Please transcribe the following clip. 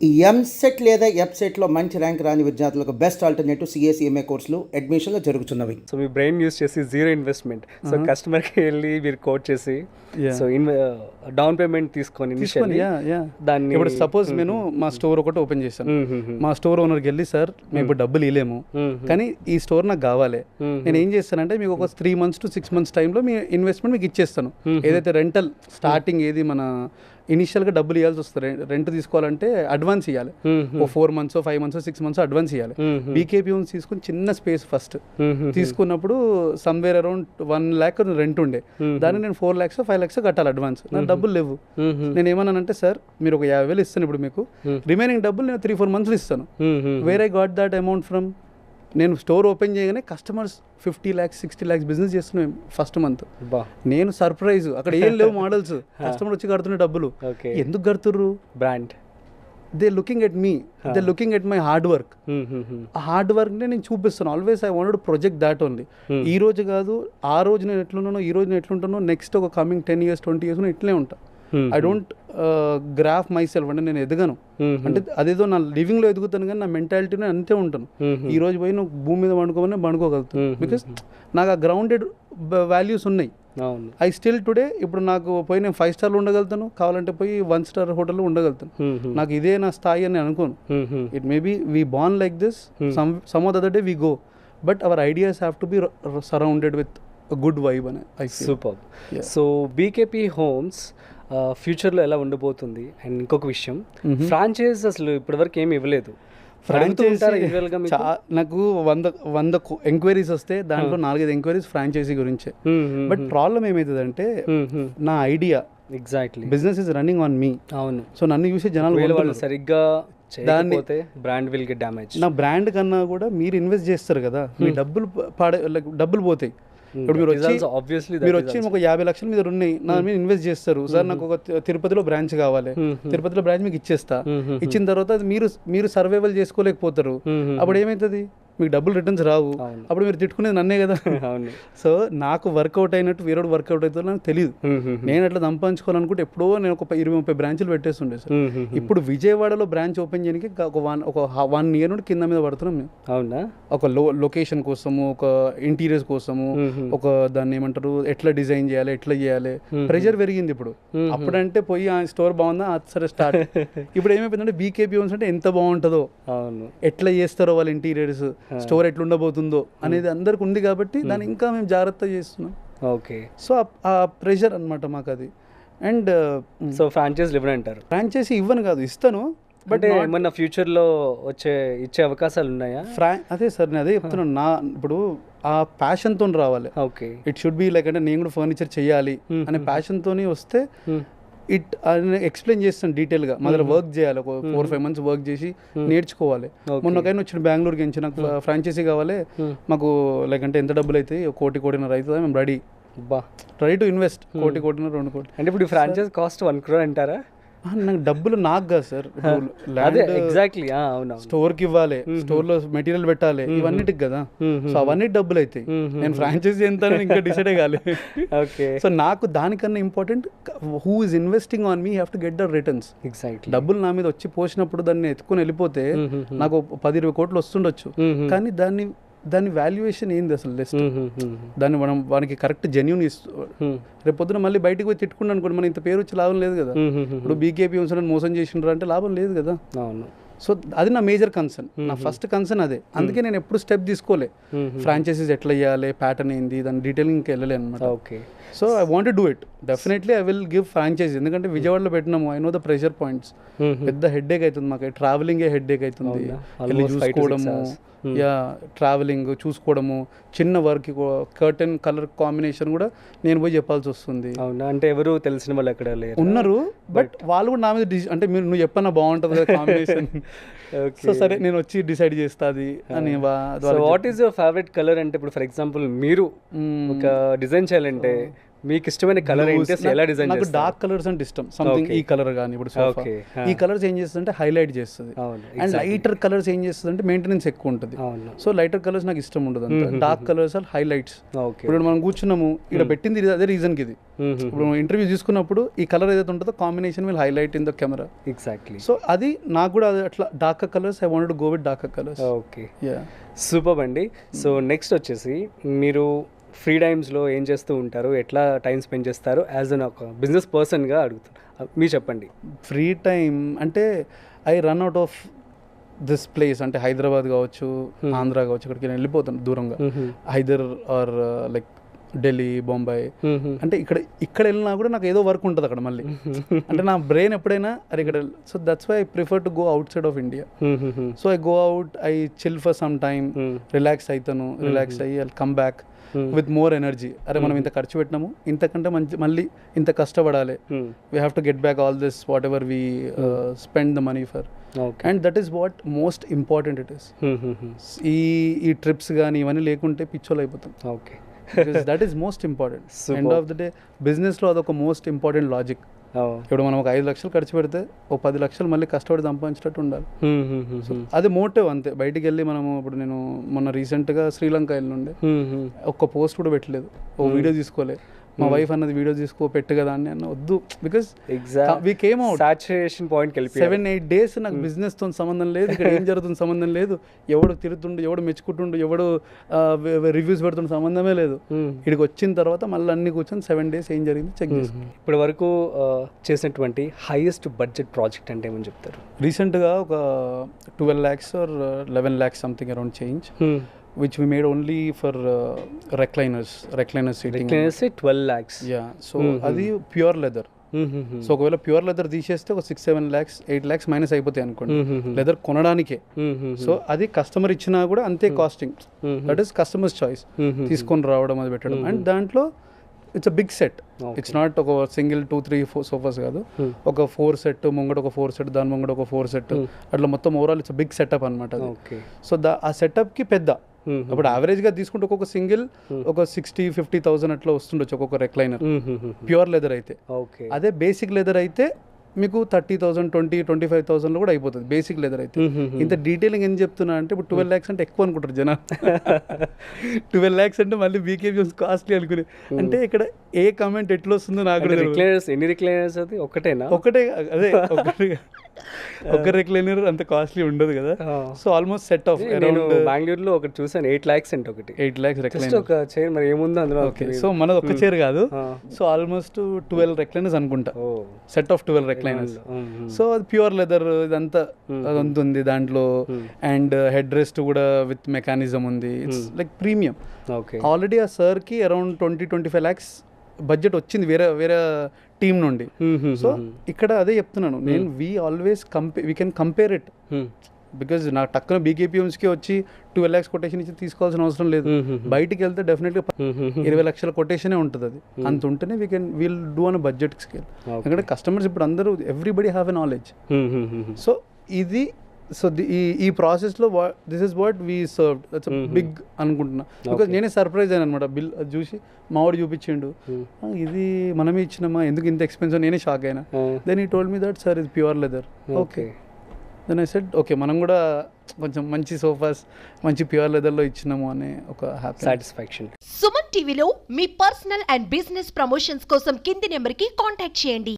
ఈ ఎంసెట్ లేదా ఎఫ్సెట్‌లో మంచి ర్యాంక్ రాని విద్యార్థులకు బెస్ట్ ఆల్టర్‌నేటివ్ సీఏ, సీఎంఏ కోర్సులు అడ్మిషన్‌లు జరుగుతున్నవి. సో మీ బ్రెయిన్ యూస్ చేసి జీరో ఇన్వెస్ట్మెంట్. సో కస్టమర్కి వెళ్ళి మీరు కోట్ చేసి సో డౌన్ పేమెంట్ తీసుకొని తీసుకొని దాన్ని ఇప్పుడు సపోజ్ నేను మా స్టోర్ ఒకటి ఓపెన్ చేశాను. మా స్టోర్ ఓనర్కి వెళ్ళి సార్ మేము ఇప్పుడు డబ్బులు ఇవ్వలేము, కానీ ఈ స్టోర్ నాకు కావాలి. నేను ఏం చేస్తానంటే మీకు ఒక 3 months to 6 months టైంలో మీ ఇన్వెస్ట్మెంట్ మీకు ఇచ్చేస్తాను. ఏదైతే రెంటల్ స్టార్టింగ్ ఏది మన ఇనిషియల్గా డబ్బులు ఇవ్వాల్సి వస్తుంది. రెంట్ తీసుకోవాలంటే అడ్వాన్స్ ఇవ్వాలి. ఓ 4 months 5 months 6 months అడ్వాన్స్ ఇవ్వాలి. బీకేపీ హోమ్స్ తీసుకుని చిన్న స్పేస్ ఫస్ట్ తీసుకున్నప్పుడు సమ్వేర్ అరౌండ్ 1 lakh రెంట్ ఉండే, దాన్ని నేను 4 lakhs 5 lakhs కట్టాలి అడ్వాన్స్. నాకు డబ్బులు లేవు. నేను ఏమన్నానంటే సార్ మీరు ఒక 50,000 ఇస్తాను ఇప్పుడు మీకు, రిమైనింగ్ డబ్బులు నేను 3-4 months ఇస్తాను. Where I got that amount from? నేను స్టోర్ ఓపెన్ చేయగానే కస్టమర్స్ 50 lakhs 60 lakhs బిజినెస్ చేస్తున్నాం ఫస్ట్ మంత్. నేను సర్ప్రైజ్, అక్కడ ఏం లేవు మోడల్స్, కస్టమర్ వచ్చి కడుతున్న డబ్బులు. ఎందుకు కడుతుర్రు? Brand. They looking at me, they looking at my hard work. ఆ హార్డ్ వర్క్ని నేను చూపిస్తాను. Always I wanted project that only. ఈ రోజు కాదు, ఆ రోజు నేను ఎట్లున్నానో ఈ రోజు నేను ఎట్లుంటానో నెక్స్ట్ ఒక కమింగ్ 10 years 20 years ఇట్లే ఉంటా. I don't graph my self, అంటే నేను ఎదగను. అంటే అదేదో నా లివింగ్లో ఎదుగుతాను, కానీ నా మెంటాలిటీనే అంతే ఉంటాను. ఈ రోజు పోయి నువ్వు భూమి మీద పండుకోమని పండుకోగలుగుతాను, బికాస్ నాకు ఆ గ్రౌండెడ్ వాల్యూస్ ఉన్నాయి. ఐ స్టిల్ టుడే ఇప్పుడు నాకు పోయి నేను 5 stars ఉండగలుగుతాను, కావాలంటే పోయి 1 star హోటల్లో ఉండగలుగుతాను. నాకు ఇదే నా స్థాయి అని అనుకోను. It may be we born like this, some of the other day we go, but our ideas have to be surrounded with good vibe అని I feel. Super. So BKP homes ఫ్యూచర్లో ఎలా ఉండబోతుంది? అండ్ ఇంకొక విషయం, franchise అసలు ఇప్పటివరకు ఏమి ఇవ్వలేదు. నాకు 100 ఎంక్వైరీస్ వస్తే దాంట్లో 4-5 ఎంక్వైరీస్ ఫ్రాంచైజీ గురించే. బట్ ప్రాబ్లం ఏమవుతుందంటే నా idea exactly business is running on me. అవును. సో నన్ను చూసి జనాలు సరిగ్గా దాన్ని బ్రాండ్ విల్ గెట్ డ్యామేజ్. నా బ్రాండ్ కన్నా కూడా మీరు ఇన్వెస్ట్ చేస్తారు కదా, మీ డబ్బులు పోతాయి. ఇప్పుడు మీరు వచ్చి ఒక 50 lakhs మీద ఉన్నాయి, నా మీద ఇన్వెస్ట్ చేస్తారు. సార్ నాకు ఒక తిరుపతిలో బ్రాంచ్ కావాలి, తిరుపతిలో బ్రాంచ్ మీకు ఇచ్చేస్తా. ఇచ్చిన తర్వాత మీరు సర్వైవల్ చేసుకోలేకపోతారు. అప్పుడు ఏమవుతుంది? మీకు డబ్బులు రిటర్న్స్ రావు. అప్పుడు మీరు తిట్టుకునేది నన్నే కదా. సో నాకు వర్కౌట్ అయినట్టు వేరే వర్కౌట్ అవుతుందో నాకు తెలియదు. నేను అట్లా సంపాదించుకోవాలనుకుంటే ఎప్పుడో నేను ఒక 20-30 బ్రాంచ్లు పెట్టేస్తుండే సార్. ఇప్పుడు విజయవాడలో బ్రాంచ్ ఓపెన్ చేయడానికి ఒక 1 year నుండి కింద మీద పడుతున్నాం మేము. అవునా? ఒక లొకేషన్ కోసము, ఒక ఇంటీరియర్స్ కోసము, ఒక దాన్ని ఏమంటారు ఎట్లా డిజైన్ చేయాలి, ఎట్లా చేయాలి, ప్రెషర్ పెరిగింది ఇప్పుడు. అప్పుడంటే పోయి ఆ స్టోర్ బాగుందా సరే స్టార్ట్. ఇప్పుడు ఏమైపోయిందంటే బీకేపీ హోమ్స్ అంటే ఎంత బాగుంటుందో, ఎట్లా చేస్తారో వాళ్ళ ఇంటీరియర్స్, స్టోర్ ఎట్లుండబోతుందో అనేది అందరికి ఉంది కాబట్టి దాన్ని ఇంకా మేము జాగ్రత్త చేస్తున్నాం. ఓకే. సో ఆ ప్రెషర్ అనమాట మాకు అది. అండ్ సో ఫ్రాంచైజ్ ఇవ్వనంటారు? ఫ్రాంచైజీ ఇవ్వను కాదు, ఇస్తాను. బట్ ఏమన్నా ఫ్యూచర్లో ఇచ్చే అవకాశాలు ఉన్నాయా? అదే సార్ నేను అదే చెప్తున్నాను. ఇప్పుడు ఆ ప్యాషన్తో రావాలి. Okay. It should be like, అంటే నేను కూడా ఫర్నిచర్ చేయాలి అనే ప్యాషన్తోని వస్తే ఎక్స్ప్లెయిన్ చేస్తాను డీటెయిల్గా. మొదలు వర్క్ చేయాలి, ఒక 4-5 months వర్క్ చేసి నేర్చుకోవాలి. మొన్న ఒకైనా వచ్చిన బెంగళూరుకి నుంచి నాకు ఫ్రాంచైజీ కావాలి, మాకు లైక్ అంటే ఎంత డబ్బులు అవుతాయి, 1-1.5 crore అవుతుంది, మేము ready to invest 1-1.5 crore 2 crore. అంటే ఇప్పుడు ఫ్రాంచైజ్ కాస్ట్ 1 crore అంటారా? నాకు డబ్బులు నాకు కాదు సార్, ఎగ్జాక్ట్లీ. స్టోర్కి ఇవ్వాలి, స్టోర్లో మెటీరియల్ పెట్టాలి, ఇవన్నిటికి కదా. సో అవన్నీ డబ్బులు అవుతాయి. నేను ఫ్రాంచైజీ ఎంత ఇంకా డిసైడ్ కాలే. ఓకే. సో నాకు దానికన్నా important who is investing on me have to get the returns. Exactly. డబ్బులు నా మీద వచ్చి పోసినప్పుడు దాన్ని ఎత్తుకొని వెళ్ళిపోతే నాకు 10-20 crores వస్తుండొచ్చు, కానీ దాని వాల్యుయేషన్ ఏంది అసలు లిస్ట్? దాన్ని మనం వానికి కరెక్ట్ జెన్యూన్ రేపు పొద్దున మళ్ళీ బయటకు పోయి తిట్టుకున్నాను అనుకోండి, మన ఇంత పేరు వచ్చి లాభం లేదు కదా. ఇప్పుడు బీకేపీ హోమ్స్ మోసం చేసిండ్రు అంటే లాభం లేదు కదా. అవును. సో అది నా మేజర్ కన్సర్న్, నా ఫస్ట్ కన్సర్న్ అదే. అందుకే నేను ఎప్పుడు స్టెప్ తీసుకోలే. ఫ్రాంచైజీస్ ఎట్లా ఇవ్వాలి, ప్యాటర్న్ ఏంది, దాని డీటెయిలింగ్ ఇంకా వెళ్ళలే అనమాట. Okay. So I want do it definitely. I will give franchisee, ఎందుకంటే విజయవాడలో పెట్టినాము. I know the pressure points. పెద్ద హెడ్ఏక్ అవుతుంది మాకు, ట్రావెలింగే హెడ్ఏక్ అవుతుంది. వెళ్ళి చూసుకోవడము, ట్రావెలింగ్ చూసుకోవడము, చిన్న వర్క్ కర్టెన్ కలర్ కాంబినేషన్ కూడా నేను పోయి చెప్పాల్సి వస్తుంది. అవునా? అంటే ఎవరు తెలిసిన వాళ్ళు ఎక్కడ ఉన్నారు, బట్ వాళ్ళు కూడా నా మీద అంటే నువ్వు చెప్పన్నా బాగుంటుంది కదా కాంబినేషన్. సో సరే నేను వచ్చి డిసైడ్ చేస్తుంది అని. What is your favourite colour? అంటే ఇప్పుడు ఫర్ ఎగ్జాంపుల్ మీరు ఒక డిజైన్ చేయాలంటే మీకు ఇష్టమైన కలర్ ఏంటి, అసలు ఎలా డిజైన్ నాకు చేస్తారు? డార్క్ కలర్స్ అంటే ఇష్టం. సంథింగ్ ఈ కలర్ కానీ ఇప్పుడు సోఫా Okay. ఈ కలర్స్ ఏం చేస్తుంది అంటే హైలైట్ చేస్తుంది. అవును, అండ్ లైటర్ కలర్స్ ఏం చేస్తుంది అంటే మెయింటెనెన్స్ ఎక్కువ ఉంటుంది. అవును. సో లైటర్ కలర్స్ నాకు ఇష్టం ఉండదు అంత. Dark colours are highlights. Okay. ఇప్పుడు మనం కూర్చున్నాము ఇక్కడ పెట్టింది అదే రీజన్కి ఇది. ఇప్పుడు ఇంటర్వ్యూ తీసుకున్నప్పుడు ఈ కలర్ ఏదైతే ఉంటుందో combination will highlight in the camera. Exactly. So అది నాకు కూడా అది అట్లా dark colours I wanted to go with dark colours. Okay, yeah. Super అండి. సో నెక్స్ట్ వచ్చేసి మీరు ఫ్రీ టైమ్స్లో ఏం చేస్తూ ఉంటారు, ఎట్లా టైం స్పెండ్ చేస్తారు యాజ్ అన్ ఒక బిజినెస్ పర్సన్గా అడుగుతారు, మీరు చెప్పండి. ఫ్రీ టైం అంటే I run out of this place అంటే హైదరాబాద్ కావచ్చు, ఆంధ్ర కావచ్చు, ఇక్కడికి నేను వెళ్ళిపోతాను దూరంగా. Hyder are like Delhi, Bombay. అంటే ఇక్కడ వెళ్ళినా కూడా నాకు ఏదో వర్క్ ఉంటుంది అక్కడ మళ్ళీ. అంటే నా బ్రెయిన్ ఎప్పుడైనా అరే ఇక్కడ. So that's why I prefer to go outside of India. So I go out, I chill for some time, relax అవుతాను, రిలాక్స్ అయ్యి I come back with more energy. అరే మనం ఇంత ఖర్చు పెట్టినాము, ఇంతకంటే మళ్ళీ ఇంత కష్టపడాలి. We have to get back all this whatever we spend the money for. And that is what most important it is. ఈ ట్రిప్స్ కానీ ఇవన్నీ లేకుంటే పిచ్చోలు అయిపోతాం. Okay, that is most important. End of the day బిజినెస్లో అదొక most important logic. ఇప్పుడు మనం ఒక 5 లక్షలు ఖర్చు పెడితే ఒక 10 లక్షలు మళ్ళీ కష్టపడి సంపాదించేటట్టు ఉండాలి. అది మోటివ్ అంతే. బయటికి వెళ్ళి మనము ఇప్పుడు నేను మొన్న రీసెంట్గా శ్రీలంక వెళ్ళిండే, ఒక్క పోస్ట్ కూడా పెట్టలేదు, ఒక వీడియో తీసుకోలేదు. మా వైఫ్ అన్నది వీడియో తీసుకో పెట్టు కదా అని అన్న వద్దు. Because we came out saturation పాయింట్కి వెళ్ళి 7-8 days నాకు బిజినెస్ తో సంబంధం లేదు, ఇక్కడ ఏం జరుగుతుంది సంబంధం లేదు, ఎవడు తిరుగుతుండు, ఎవడు మెచ్చుకుంటుండు, ఎవడు రివ్యూస్ పెడుతుండు సంబంధమే లేదు. ఇక్కడికి వచ్చిన తర్వాత మళ్ళీ అన్ని కూర్చొని 7 days ఏం జరిగింది చెక్ చేసుకుంటాం. ఇప్పటి వరకు చేసినటువంటి హైయెస్ట్ బడ్జెట్ ప్రాజెక్ట్ అంటే ఏమని చెప్తారు? రీసెంట్గా ఒక 12 lakhs or 11 lakhs something around change, which we made only for recliner seating. 12 lakhs. Yeah, so అది ప్యూర్ లెదర్. సో ఒకవేళ ప్యూర్ లెదర్ తీసేస్తే ఒక 6-7 lakhs 8 lakhs మైనస్ అయిపోతాయి అనుకోండి లెదర్ కొనడానికే. సో అది కస్టమర్ ఇచ్చినా కూడా అంతే costing. That is customer's choice. తీసుకొని రావడం, అది పెట్టడం. అండ్ దాంట్లో it's a big set. It's not ఒక సింగిల్ 2-3-4 సోఫాస్ కాదు, ఒక 4 set, ముంగడ ఒక 4 set, దాని ముంగడ ఒక 4 set, అట్లా మొత్తం ఓవరాల్ ఇట్స్ బిగ్ సెటప్ అనమాట. సో ఆ సెటప్కి పెద్ద. అప్పుడు యావరేజ్గా తీసుకుంటే ఒక్కొక్క సింగిల్ ఒక 60-50,000 అట్లా వస్తుండొచ్చు ఒక్కొక్క రెక్లైనర్ ప్యూర్ లెదర్ అయితే. అదే బేసిక్ లెదర్ అయితే మీకు 30,000, 20-25,000 కూడా అయిపోతుంది బేసిక్ లెదర్ అయితే. ఇంత డీటెయిలింగ్ ఏం చెప్తున్నా అంటే ఇప్పుడు 12 lakhs అంటే ఎక్కువ అనుకుంటారు జనాలు. 12 lakhs అంటే మళ్ళీ బీకేపీ కాస్ట్లీ అనుకుని. అంటే ఇక్కడ ఏ కమెంట్ ఎట్లా వస్తుందో నాకు ఎన్ని రిక్లైనర్స్ అది ఒకటేనా? ఒకటే, అదే ఒక రెక్లైనర్ అంత కాస్ట్లీ ఉండదు కదా. So almost set of around బెంగళూరులో ఒకటి చూసాను 8 lakhs అంటే ఒకటి 8 lakhs రెక్లైనర్. ఒక చైర్ మరి ఏముందో అందులో. ఓకే, సో మనది ఒక చైర్ కాదు. సో ఆల్మోస్ట్ 12 రెక్లైనర్స్ అనుకుంటా, సెట్ ఆఫ్ 12 రెక్లైనర్స్. సో అది ప్యూర్ లెదర్ ఇదంతా అదంతా ఉంది దాంట్లో. అండ్ హెడ్ రెస్ట్ కూడా విత్ మెకానిజం ఉంది. It's like premium. ఆల్రెడీ ఆ సార్కి అరౌండ్ 20-25 lakhs బడ్జెట్ వచ్చింది వేరే టీమ్ నుండి. సో ఇక్కడ అదే చెప్తున్నాను నేను, we always we can compare it. Because నాకు టక్కున బీకేపీఎంస్కి వచ్చి 12 lakhs కొటేషన్ ఇచ్చి తీసుకోవాల్సిన అవసరం లేదు. బయటికి వెళ్తే డెఫినెట్గా 20 లక్షల కొటేషనే ఉంటుంది. అది అంత ఉంటేనే we'll do on budget scale. ఎందుకంటే కస్టమర్స్ ఇప్పుడు అందరూ everybody have a knowledge. So ఇది ఈ ప్రాసెస్లో this is what we serve. That's big అనుకుంటున్నా. బికాజ్ నేనే సర్ప్రైజ్ అయ్యాను అనమాట. బిల్ చూసి మావాడు చూపించిండు, ఇది మనమే ఇచ్చినామా, ఎందుకు ఇంత ఎక్స్పెన్సివ్, నేనే షాక్ అయినా. Then he told me that sir ఇది pure leather. Okay, then I said okay మనం కూడా కొంచెం మంచి సోఫాస్ మంచి ప్యూర్ లెదర్లో ఇచ్చినాము అనే ఒక హ్యాపీ సాటిస్ఫాక్షన్. సుమన్ టీవీలో మీ పర్సనల్ అండ్ బిజినెస్ ప్రమోషన్స్ కోసం కింది నెంబర్కి కాంటాక్ట్ చేయండి.